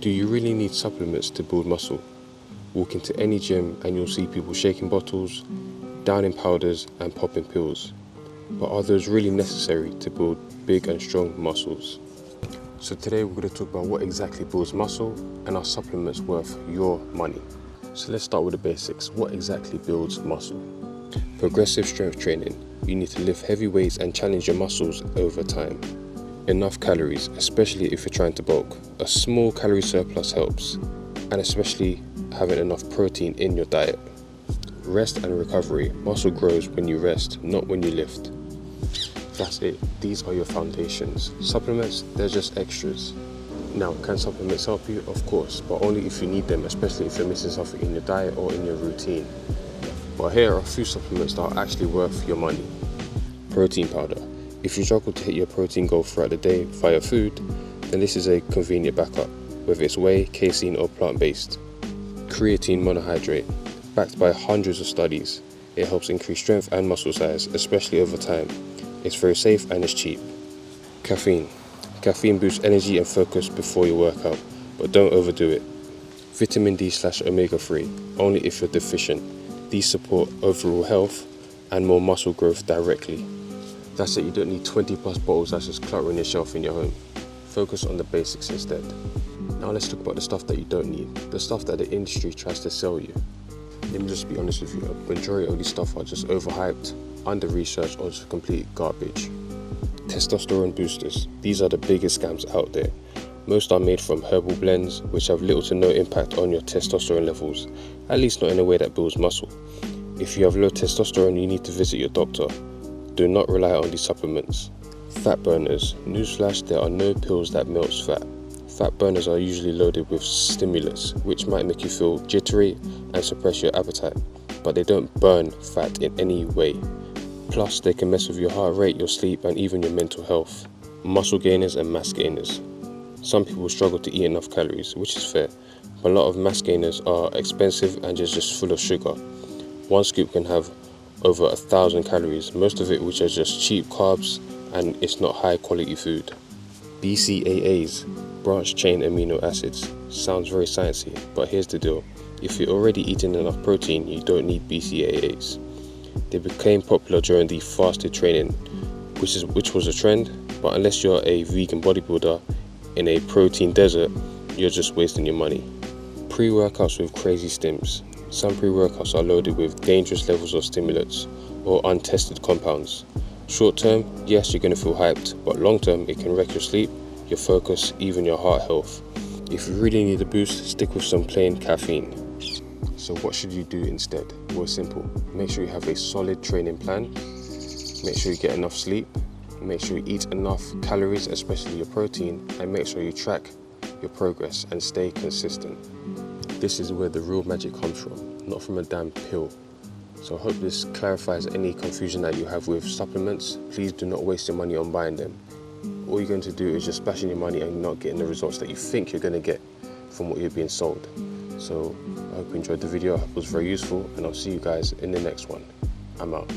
Do you really need supplements to build muscle? Walk into any gym and you'll see people shaking bottles, downing powders and popping pills. But are those really necessary to build big and strong muscles? So today we're going to talk about what exactly builds muscle and are supplements worth your money. So let's start with the basics. What exactly builds muscle? Progressive strength training. You need to lift heavy weights and challenge your muscles over time. Enough calories, especially if you're trying to bulk. A small calorie surplus helps, and especially having enough protein in your diet. Rest and recovery. Muscle grows when you rest, not when you lift. That's it. These are your foundations. Supplements, they're just extras. Now, can supplements help you? Of course, but only if you need them, especially if you're missing something in your diet or in your routine. But here are a few supplements that are actually worth your money. Protein powder. If you struggle to hit your protein goal throughout the day via food, then this is a convenient backup, whether it's whey, casein or plant-based. Creatine monohydrate. Backed by hundreds of studies, it helps increase strength and muscle size, especially over time. It's very safe and it's cheap. Caffeine. Caffeine boosts energy and focus before your workout, but don't overdo it. Vitamin D/omega-3, only if you're deficient. These support overall health and more muscle growth directly. That's it, you don't need 20 plus bottles that's just cluttering your shelf in your home. Focus on the basics instead. Now let's talk about the stuff that you don't need, the stuff that the industry tries to sell you. Let me just be honest with you, a majority of these stuff are just overhyped, under-researched or just complete garbage. Testosterone boosters. These are the biggest scams out there. Most are made from herbal blends which have little to no impact on your testosterone levels, at least not in a way that builds muscle. If you have low testosterone, you need to visit your doctor. Do not rely on these supplements. Fat burners. Newsflash, there are no pills that melts fat. Fat burners are usually loaded with stimulants, which might make you feel jittery and suppress your appetite, but they don't burn fat in any way. Plus, they can mess with your heart rate, your sleep, and even your mental health. Muscle gainers and mass gainers. Some people struggle to eat enough calories, which is fair, but a lot of mass gainers are expensive and just full of sugar. One scoop can have over 1,000 calories, most of it which are just cheap carbs and it's not high quality food. BCAAs, branched chain amino acids. Sounds very sciencey, but here's the deal. If you're already eating enough protein, you don't need BCAAs. They became popular during the fasted training, which was a trend, but unless you're a vegan bodybuilder in a protein desert, you're just wasting your money. Pre-workouts with crazy stims. Some pre-workouts are loaded with dangerous levels of stimulants or untested compounds. Short term, yes, you're going to feel hyped, but long term, it can wreck your sleep, your focus, even your heart health. If you really need a boost, stick with some plain caffeine. So what should you do instead? Well, it's simple. Make sure you have a solid training plan. Make sure you get enough sleep. Make sure you eat enough calories, especially your protein, and make sure you track your progress and stay consistent. This is where the real magic comes from, not from a damn pill. So I hope this clarifies any confusion that you have with supplements. Please do not waste your money on buying them. All you're going to do is just splashing your money and not getting the results that you think you're going to get from what you're being sold. So I hope you enjoyed the video. I hope it was very useful, and I'll see you guys in the next one. I'm out.